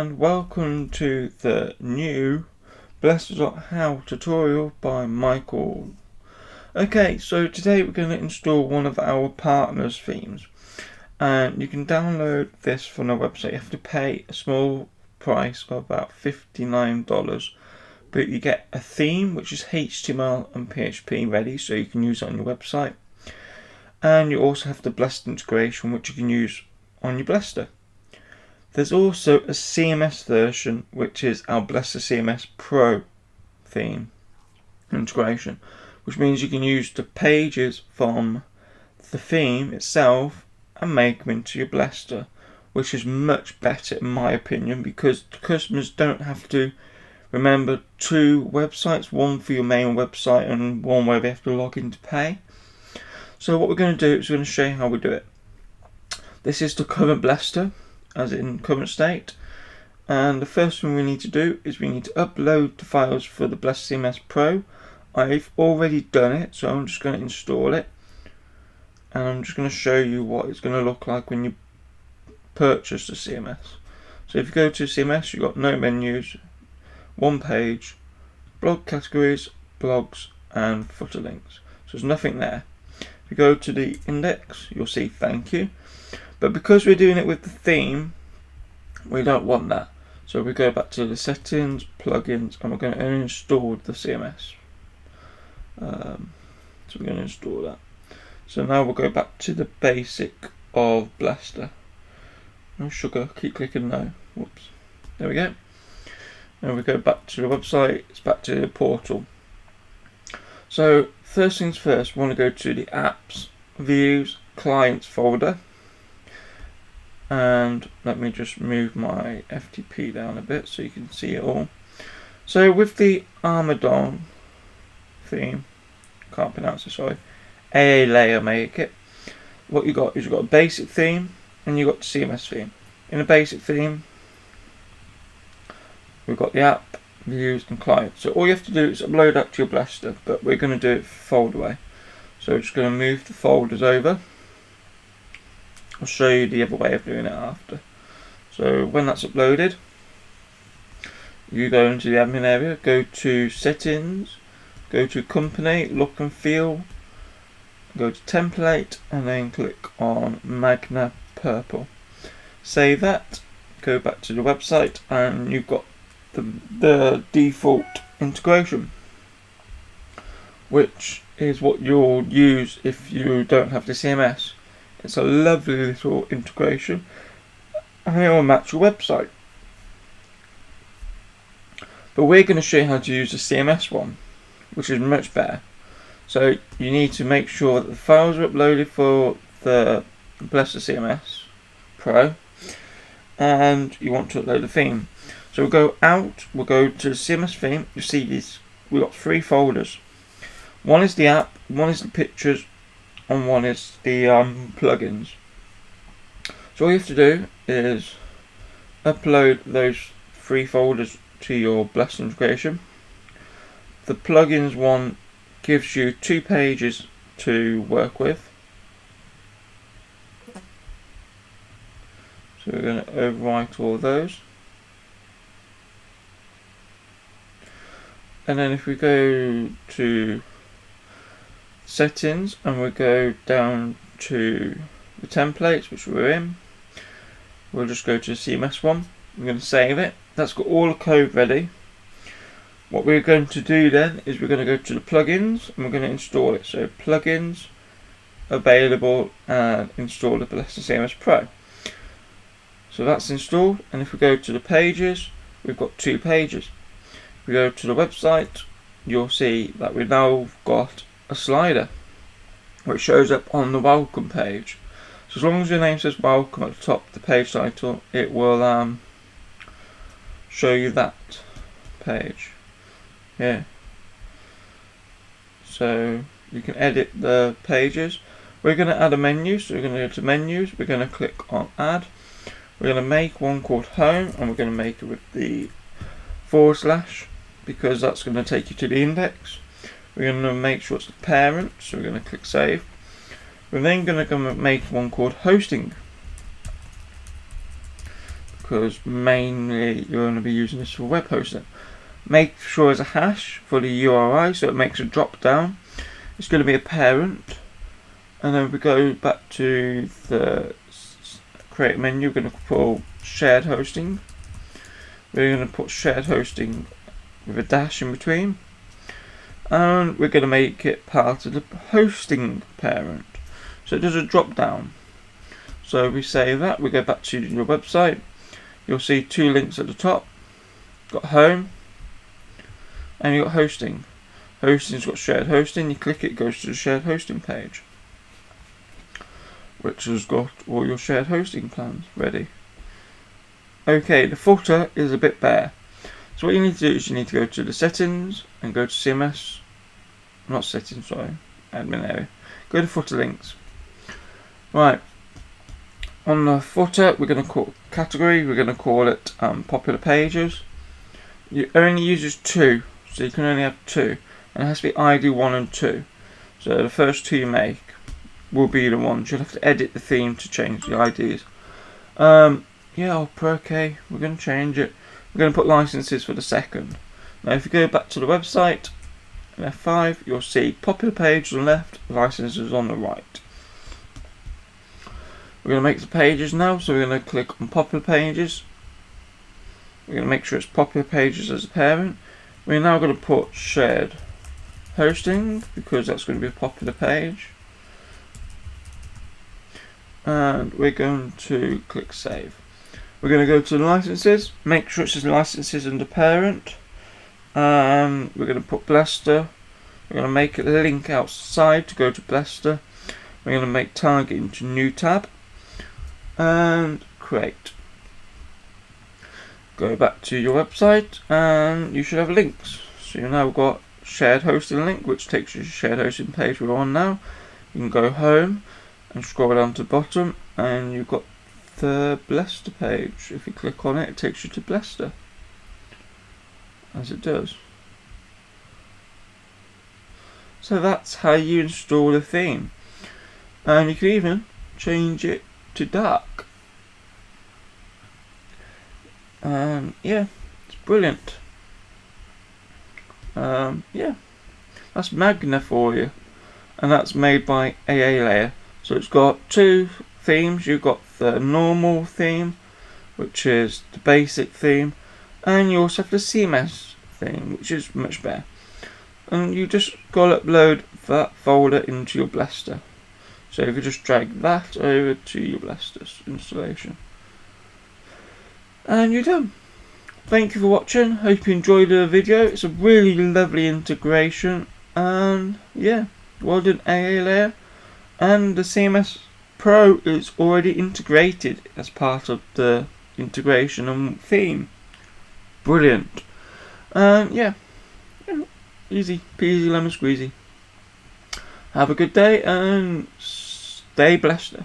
and welcome to the new Blester.how tutorial by Michael. Okay, so today we're going to install one of our partners themes, and you can download this from our website. You have to pay a small price of about $59, but you get a theme which is HTML and PHP ready, so you can use it on your website, and you also have the Blester integration which you can use on your Blester. There's also a CMS version, which is our Blester CMS Pro theme integration, which means you can use the pages from the theme itself and make them into your Blester, which is much better in my opinion, because the customers don't have to remember two websites, one for your main website and one where they have to log in to pay. So what we're going to do is we're going to show you how we do it. This is the current Blester, as in current state, and the first thing we need to do is we need to upload the files for the Blester CMS Pro. I've already done it, so I'm just going to install it, and I'm just going to show you what it's going to look like when you purchase the CMS. So if you go to CMS, you've got no menus, one page, blog categories, blogs and footer links, so there's nothing there. If you go to the index, you'll see thank you. But because we're doing it with the theme, we don't want that. So we go back to the settings, plugins, and we're going to uninstall the CMS. So we're going to install that. So now we'll go back to the basic of Blester. No sugar, keep clicking no. Whoops. There we go. Now we go back to the website, it's back to the portal. So first things first, we want to go to the apps, views, clients folder. And let me just move my FTP down a bit so you can see it all. So with the Armadon theme, can't pronounce it, sorry, AALayer make it, what you got is you've got a basic theme and you've got the CMS theme. In the basic theme, we've got the app, views and clients. So all you have to do is upload that to your Blester, but we're going to do it folder way. So we're just going to move the folders over. I'll show you the other way of doing it after. So when that's uploaded, you go into the admin area, go to settings, go to company, look and feel, go to template, and then click on Magna Purple. Save that, go back to the website, and you've got the default integration, which is what you'll use if you don't have the CMS. It's a lovely little integration and it will match your website. But we're going to show you how to use the CMS one, which is much better. So you need to make sure that the files are uploaded for the Blester CMS Pro, and you want to upload the theme. So we'll go out, we'll go to the CMS theme. You see these, we've got three folders. One is the app, one is the pictures, and one is the plugins. So all you have to do is upload those three folders to your Blester integration. The plugins one gives you 2 pages to work with. So we're going to overwrite all of those. And then if we go to settings and we go down to the templates, which we're in, we'll just go to the CMS one. We're going to save it. That's got all the code ready. What we're going to do then is we're going to go to the plugins and we're going to install it. So plugins, available, and install the Blester CMS Pro. So that's installed, and if we go to the pages, we've got 2 pages. If we go to the website, you'll see that we've now got a slider which shows up on the welcome page. So as long as your name says welcome at the top of the page title, it will show you that page here. So you can edit the pages. We're going to add a menu, so we're going to go to menus, we're going to click on add, we're going to make one called home, and we're going to make it with the / because that's going to take you to the index. We're going to make sure it's the parent, so we're going to click save. We're then going to make one called hosting. because mainly you're going to be using this for web hosting. Make sure there's a hash for the URI, so it makes a drop down. It's going to be a parent, and then we go back to the create menu. We're going to pull shared hosting. We're going to put shared hosting with a dash in between, and we're going to make it part of the hosting parent, so it does a drop down. So we save that, we go back to your website. You'll see two links at the top. Got home and you've got hosting. Hosting's got shared hosting. You click it, it goes to the shared hosting page, which has got all your shared hosting plans ready. Okay, the footer is a bit bare. So what you need to do is you need to go to the settings and go to CMS, not settings, sorry, admin area. Go to footer links. Right, on the footer we're going to call category, we're going to call it popular pages. It only uses 2, so you can only have 2, and it has to be ID 1 and 2. So the first 2 you make will be the ones. You'll have to edit the theme to change the IDs. Yeah, I'll put OK, we're going to change it. We're going to put licenses for the second. Now if you go back to the website, F5, you'll see popular page on the left, licenses on the right. We're going to make the pages now, so we're going to click on popular pages. We're going to make sure it's popular pages as a parent. We're now going to put shared hosting, because that's going to be a popular page. And we're going to click save. We're going to go to the licenses, make sure it says licenses under parent. We're going to put Blaster. We're going to make it a link outside to go to Blaster. We're going to make target into new tab and create. Go back to your website and you should have links. So you've now got shared hosting link, which takes you to the shared hosting page we're on now. You can go home and scroll down to the bottom and you've got the Blaster page. If you click on it, it takes you to Blaster, as it does. So that's how you install a theme, and you can even change it to dark. Yeah, it's brilliant. Yeah, that's Magna for you, and that's made by AALayer. So it's got 2 themes. You've got the normal theme, which is the basic theme, and you also have the CMS theme, which is much better. And you just got to upload that folder into your Blaster. So if you just drag that over to your Blaster installation, and you're done. Thank you for watching. Hope you enjoyed the video. It's a really lovely integration, and yeah, well done AALayer. And the CMS Pro is already integrated as part of the integration and theme. Brilliant. Yeah, easy peasy lemon squeezy. Have a good day and stay blessed.